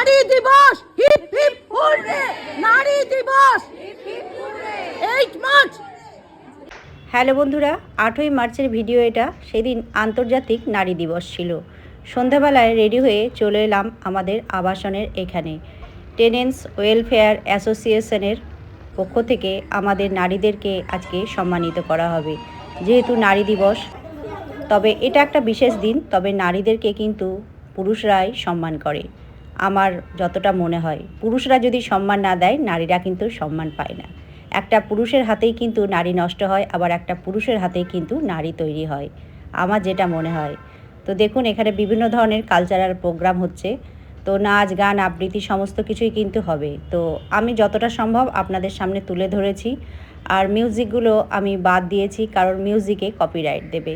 নারী দিবস hip hip hurray, নারী দিবস hip hip hurray, 8 March. Hello বন্ধুরা, 8ই মার্চের ভিডিও এটা। সেদিন আন্তর্জাতিক নারী দিবস ছিল। সন্ধ্যাবেলায় রেডি হয়ে চলে এলাম আমাদের আবাসনের এখানে। টেনেন্টস ওয়েলফেয়ার অ্যাসোসিয়েশনের পক্ষ থেকে আমাদের নারীদেরকে আজকে সম্মানিত করা হবে, যেহেতু নারী দিবস। তবে এটা একটা বিশেষ দিন, তবে নারীদেরকে কিন্তু পুরুষরাই সম্মান করে আমার যতটা মনে হয়। পুরুষরা যদি সম্মান না দেয়, নারীরা কিন্তু সম্মান পায় না। একটা পুরুষের হাতেই কিন্তু নারী নষ্ট হয়, আবার একটা পুরুষের হাতেই কিন্তু নারী তৈরি হয়, আমার যেটা মনে হয়। তো দেখুন, এখানে বিভিন্ন ধরনের কালচারাল প্রোগ্রাম হচ্ছে। তো নাচ গান আবৃত্তি সমস্ত কিছুই কিন্তু হবে। তো আমি যতটা সম্ভব আপনাদের সামনে তুলে ধরেছি। আর মিউজিকগুলো আমি বাদ দিয়েছি, কারণ মিউজিকে কপিরাইট দেবে।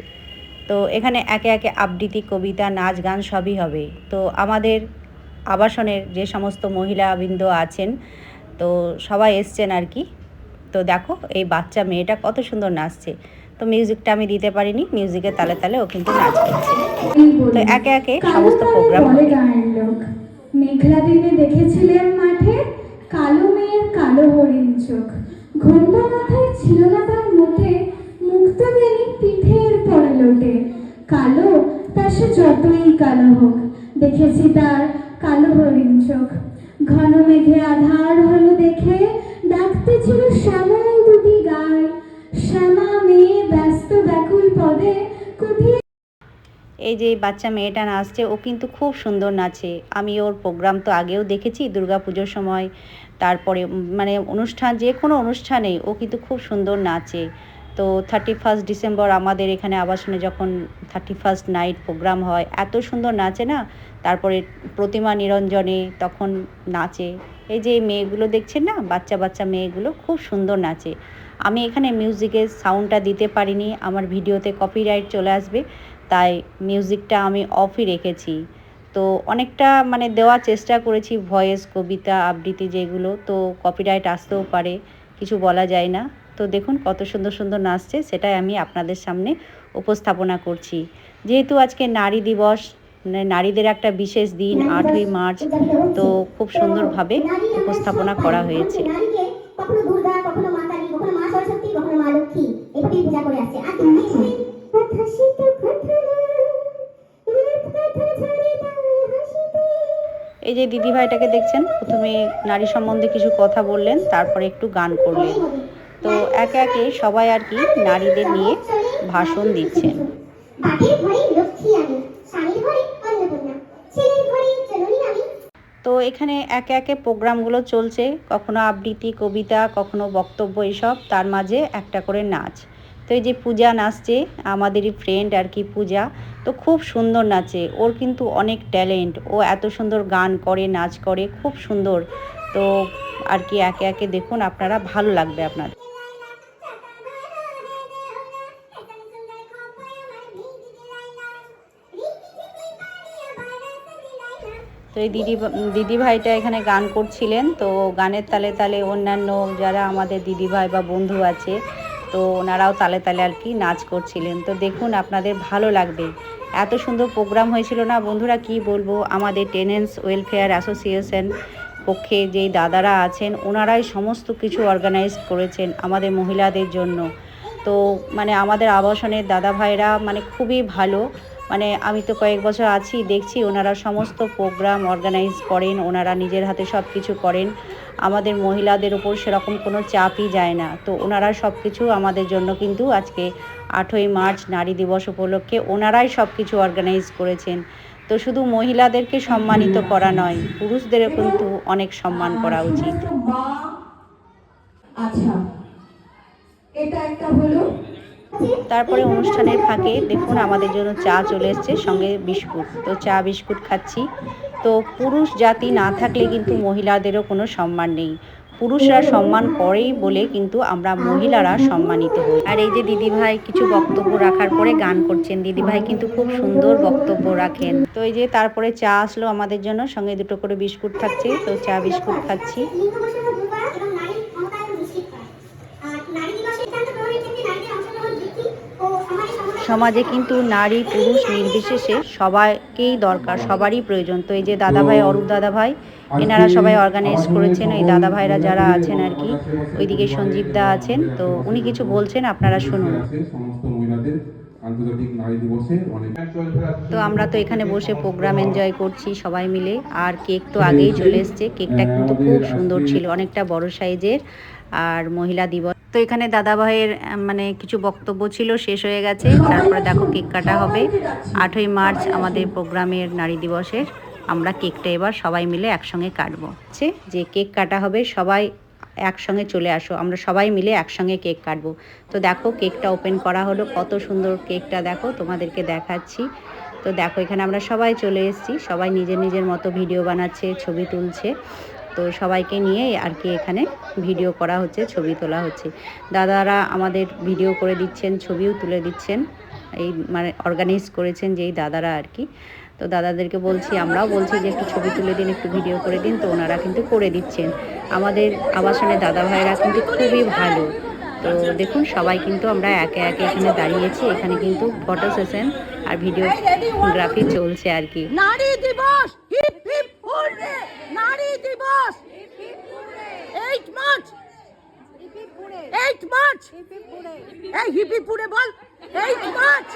তো এখানে একে একে আবৃত্তি, কবিতা, নাচ গান সবই হবে। তো আমাদের আবাসনের যে সমস্ত মহিলাবৃন্দ আছেন, তো সবাই এসছেন আর কি। তো দেখো, এই বাচ্চা মেয়েটা কত সুন্দর নাচছে। তো মিউজিকটা আমি দিতে পারিনি, মিউজিকের তালে তালে ও কিন্তু নাচ করছে। তো একে একে সমস্ত প্রোগ্রাম হবে। মেঘলা দিনে দেখেছিলেন মাঠে কালো মেয়ের কালো হরিণ চোখ, ঘণ্টা মাথায় ছিল না তার মুখে, মুক্ত বেনি পিঠের পরে লোটে। কালো তার সে যতই কালো হোক, দেখেছি তার কালো হরিণ চোখ। ঘন মেঘে আধার হলো দেখে, ডাকতে ছিল শ্যামল দুটি গায়। শ্যামা মেয়ে ব্যস্ত ব্যাকুল পদে কুঠিয়ে। এই যে বাচ্চা মেয়েটা নাচছে, ও কিন্তু খুব সুন্দর নাচে। আমি ওর প্রোগ্রাম তো আগেও দেখেছি দুর্গাপুজোর সময়, তারপরে মানে অনুষ্ঠান, যে কোনো অনুষ্ঠানেই ও কিন্তু খুব সুন্দর নাচে। তো 31 ডিসেম্বর আমাদের এখানে আবাসনে যখন 31 নাইট প্রোগ্রাম হয়, এত সুন্দর নাচে না। তারপরে প্রতিমা নিরঞ্জনে তখন নাচে। এই যে মেয়েগুলো দেখছেন না, বাচ্চা বাচ্চা মেয়েগুলো খুব সুন্দর নাচে। আমি এখানে মিউজিকের সাউন্ডটা দিতে পারিনি, আমার ভিডিওতে কপিরাইট চলে আসবে, তাই মিউজিকটা আমি অফই রেখেছি। তো অনেকটা মানে দেওয়ার চেষ্টা করেছি, ভয়েস, কবিতা, আবৃত্তি যেগুলো, তো কপিরাইট আসতেও পারে, কিছু বলা যায় না। তো দেখুন কত সুন্দর সুন্দর নাচছে, সেটাই আমি আপনাদের সামনে উপস্থাপনা করছি। যেহেতু আজকে নারী দিবস, মানে নারীদের একটা বিশেষ দিন 8ই মার্চ, তো খুব সুন্দরভাবে উপস্থাপনা করা হয়েছে। কখনো দুর্গা, কখনো মা কালী, কখনো মা সরস্বতী, কখনো মা লক্ষ্মী, এভাবেই পূজা করে আসছে। আর এই যে দিদিভাইটাকে দেখছেন, প্রথমে নারী সম্বন্ধে কিছু কথা বললেন, তারপরে একটু গান করলেন। তো একে একে সবাই আর কি নারীদের নিয়ে ভাষণ দিচ্ছেন। তো এখানে একে একে প্রোগ্রামগুলো চলছে, কখনো আবৃত্তি, কবিতা, কখনো বক্তব্য, এসব, তার মাঝে একটা করে নাচ। তো এই যে পূজা নাচছে, আমাদেরই ফ্রেন্ড আর কি পূজা, তো খুব সুন্দর নাচে। ওর কিন্তু অনেক ট্যালেন্ট, ও এত সুন্দর গান করে, নাচ করে, খুব সুন্দর। তো আর কি একে একে দেখুন, আপনারা ভালো লাগবে আপনার। তো এই দিদিভাইটা এখানে গান করছিলেন। তো গানের তালে তালে অন্যান্য যারা আমাদের দিদিভাই বা বন্ধু আছে, তো ওনারাও তালে তালে আর কি নাচ করছিলেন। তো দেখুন, আপনাদের ভালো লাগবে। এত সুন্দর প্রোগ্রাম হয়েছিল না বন্ধুরা, কি বলবো। আমাদের টেনেন্টস ওয়েলফেয়ার অ্যাসোসিয়েশন পক্ষে যেই দাদারা আছেন, ওনারাই সমস্ত কিছু অর্গানাইজ করেছেন আমাদের মহিলাদের জন্য। তো মানে আমাদের আবাসনের দাদা ভাইরা মানে খুবই ভালো। মানে আমি তো কয়েক বছর আছি, দেখছি ওনারা সমস্ত প্রোগ্রাম অর্গানাইজ করেন, ওনারা নিজের হাতে সব কিছু করেন। আমাদের মহিলাদের উপর সেরকম কোনো চাপই যায় না। তো ওনারা সব কিছু আমাদের জন্য কিন্তু আজকে 8ই মার্চ নারী দিবস উপলক্ষে ওনারাই সব কিছু অর্গানাইজ করেছেন। তো শুধু মহিলাদেরকে সম্মানিত করা নয়, পুরুষদেরও কিন্তু অনেক সম্মান করা উচিত। আচ্ছা, এটা একটা হলো। তারপরে অনুষ্ঠানের ফাঁকে দেখুন আমাদের জন্য চা চলে এসছে, সঙ্গে বিস্কুট। তো চা বিস্কুট খাচ্ছি। তো পুরুষ জাতি না থাকলে কিন্তু মহিলাদেরও কোনো সম্মান নেই। পুরুষরা সম্মান করেই বলে কিন্তু আমরা মহিলারা সম্মানিত হই। আর এই যে দিদিভাই কিছু বক্তব্য রাখার পরে গান করছেন, দিদিভাই কিন্তু খুব সুন্দর বক্তব্য রাখেন। তো এই যে তারপরে চা আসলো আমাদের জন্য, সঙ্গে দুটো করে বিস্কুট থাকছে। তো চা বিস্কুট খাচ্ছি। সমাজে কিন্তু নারী পুরুষ নির্বিশেষে সবাইকেই দরকার, সবারই প্রয়োজন। তো এই যে দাদাভাই, অরূপ দাদাভাই, এনারা সবাই অর্গানাইজ করেছেন। ওই দাদাভাইরা যারা আছেন আর কি, ওইদিকে সঞ্জীব দা আছেন, তো উনি কিছু বলছেন, আপনারা শুনুন। সমস্ত মহিলাদের আন্তর্জাতিক নারী দিবসে অনেক। তো আমরা তো এখানে বসে প্রোগ্রাম এনজয় করছি সবাই মিলে। আর কেক তো আগেই চলে এসছে, কেকটা কিন্তু খুব সুন্দর ছিল, অনেকটা বড় সাইজের। আর মহিলা দিবস তো এখানে দাদাভাইয়ের মানে কিছু বক্তব্য ছিল, শেষ হয়ে গেছে। তারপরে দেখো কেক কাটা হবে। 8ই মার্চ আমাদের প্রোগ্রামের নারী দিবসের আমরা কেকটা এবার সবাই মিলে একসঙ্গে কাটবো। যে কেক কাটা হবে, সবাই একসঙ্গে চলে আসো, আমরা সবাই মিলে একসঙ্গে কেক কাটবো। তো দেখো কেকটা ওপেন করা হলো, কত সুন্দর কেকটা দেখো, তোমাদেরকে দেখাচ্ছি। তো দেখো এখানে আমরা সবাই চলে এসেছি, সবাই নিজের নিজের মতো ভিডিও বানাচ্ছে, ছবি তুলছে। তো সবাইকে নিয়ে আর কি এখানে ভিডিও করা হচ্ছে, ছবি তোলা হচ্ছে। দাদারা আমাদের ভিডিও করে দিচ্ছেন, ছবিও তুলে দিচ্ছেন, এই মানে অর্গানাইজ করেছেন যেই দাদারা আর কি। তো দাদাদেরকে বলছি, আমরাও বলছি যে একটু ছবি তুলে দিন, একটু ভিডিও করে দিন, তো ওনারা কিন্তু করে দিচ্ছেন। আমাদের আবাসনের দাদা ভাইরা কিন্তু খুবই ভালো। তো দেখুন সবাই কিন্তু আমরা একে একে এখানে দাঁড়িয়েছি, এখানে কিন্তু ফটো সেশন আর ভিডিওগ্রাফি চলছে আর কি। নারী দিবস, হিপ হিপ হুররে! নারী দিবস 8 মার্চ, 8 মার্চ, এই হিপ হিপ হুররে বল। 8 মার্চ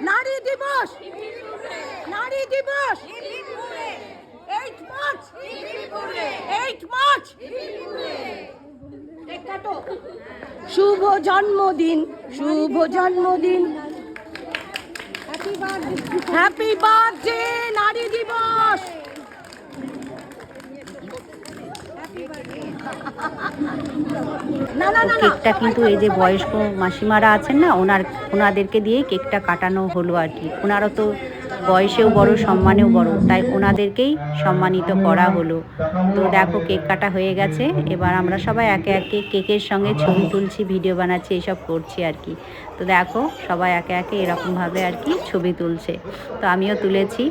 নারী দিবস, নারী দিবস 8 মার্চ, 8 মার্চ। শুভ জন্মদিন, শুভ জন্মদিন, হ্যাপি বার্থডে নারী দিবস। কেকটা কিন্তু এই যে বয়স্ক মাসিমারা আছেন না, ওনাদেরকে দিয়ে কেকটা কাটানো হলো আর কি। ওনারা তো বয়সেও বড়, সম্মানেও বড়, তাই ওনাদেরকেই সম্মানিত করা হলো। তো দেখো কেক কাটা হয়ে গেছে, এবার আমরা সবাই একে একে কেকের সঙ্গে ছবি তুলছি, ভিডিও বানাচ্ছি, এইসব করছি আর কি। তো দেখো সবাই একে একে এরকমভাবে আর কি ছবি তুলছে, তো আমিও তুলেছি।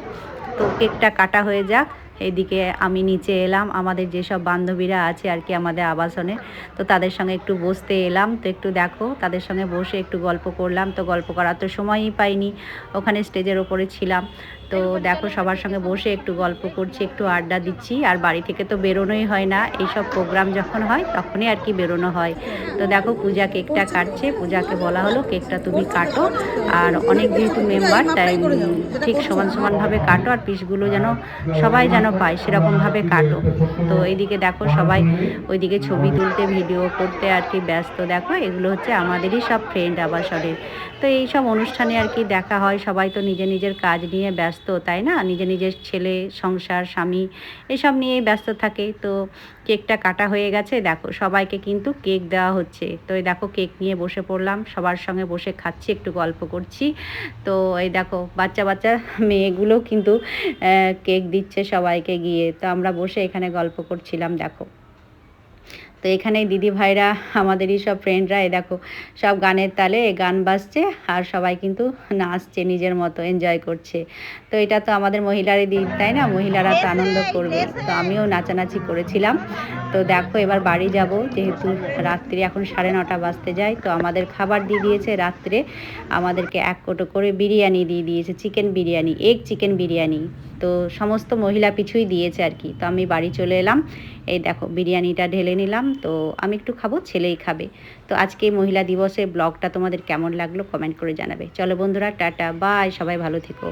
তো কেকটা কাটা হয়ে যাক, এদিকে আমি নিচে এলাম, আমাদের যেসব বান্ধবীরা আছে আর কি আমাদের আবাসনে, তো তাদের সঙ্গে একটু বসতে এলাম। তো একটু দেখো তাদের সঙ্গে বসে একটু গল্প করলাম। তো গল্প করার তো সময়ই পাইনি, ওখানে স্টেজের ওপরে ছিলাম। তো দেখো সবার সঙ্গে বসে একটু গল্প করছি, একটু আড্ডা দিচ্ছি। আর বাড়ি থেকে তো বেরোনোই হয় না, এইসব প্রোগ্রাম যখন হয় তখনই আর কি বেরোনো হয়। তো দেখো পূজা কেকটা কাটছে, পূজাকে বলা হলো কেকটা তুমি কাটো, আর অনেক যেহেতু মেম্বার তাই ঠিক সমান সমানভাবে কাটো, আর পিসগুলো যেন সবাই যেন পায় সেরকমভাবে কাটো। তো এইদিকে দেখো সবাই ওইদিকে ছবি তুলতে, ভিডিও করতে আর কি ব্যস্ত। দেখো এগুলো হচ্ছে আমাদেরই সব ফ্রেন্ড আবাসনের। তো এই সব অনুষ্ঠানে আর কি দেখা হয়, সবাই তো নিজের নিজের কাজ নিয়ে ব্যস্ত, তাই না? নিজের নিজের ছেলে, সংসার, স্বামী এসব নিয়েই ব্যস্ত থাকে। তো কেকটা কাটা হয়ে গেছে, দেখো সবাইকে কিন্তু কেক দেওয়া হচ্ছে। তো এই দেখো কেক নিয়ে বসে পড়লাম, সবার সঙ্গে বসে খাচ্ছি, একটু গল্প করছি। তো এই দেখো বাচ্চা বাচ্চা মেয়েগুলো কিন্তু কেক দিচ্ছে সবাইকে গিয়ে। তো আমরা বসে এখানে গল্প করছিলাম দেখো। তো এখানে দিদি ভাইরা আমাদেরই সব ফ্রেন্ডরা, এ দেখো সব গানের তালে গান বাজছে আর সবাই কিন্তু নাচছে, নিজের মতো এনজয় করছে। তো এটা তো আমাদের মহিলারই দিন, তাই না? মহিলারা তো আনন্দ করবে। তো আমিও নাচানাচি করেছিলাম। তো দেখো এবার বাড়ি যাব, যেহেতু রাত্রি এখন 9:30 বাজতে যায়। তো আমাদের খাবার দিয়ে দিয়েছে রাত্রে, আমাদেরকে 1 কোটো করে বিরিয়ানি দিয়ে দিয়েছে, chicken biryani, egg chicken biryani. তো সমস্ত মহিলা পিছুই দিয়েছে আর কি। তো আমি বাড়ি চলে এলাম, এই দেখো বিরিয়ানিটা ঢেলে নিলাম। তো আমি একটু খাবো, ছেলেই খাবে। তো আজকে মহিলা দিবসের ব্লগটা তোমাদের কেমন লাগলো কমেন্ট করে জানাবে। চলো বন্ধুরা, টাটা বাই, সবাই ভালো থেকো।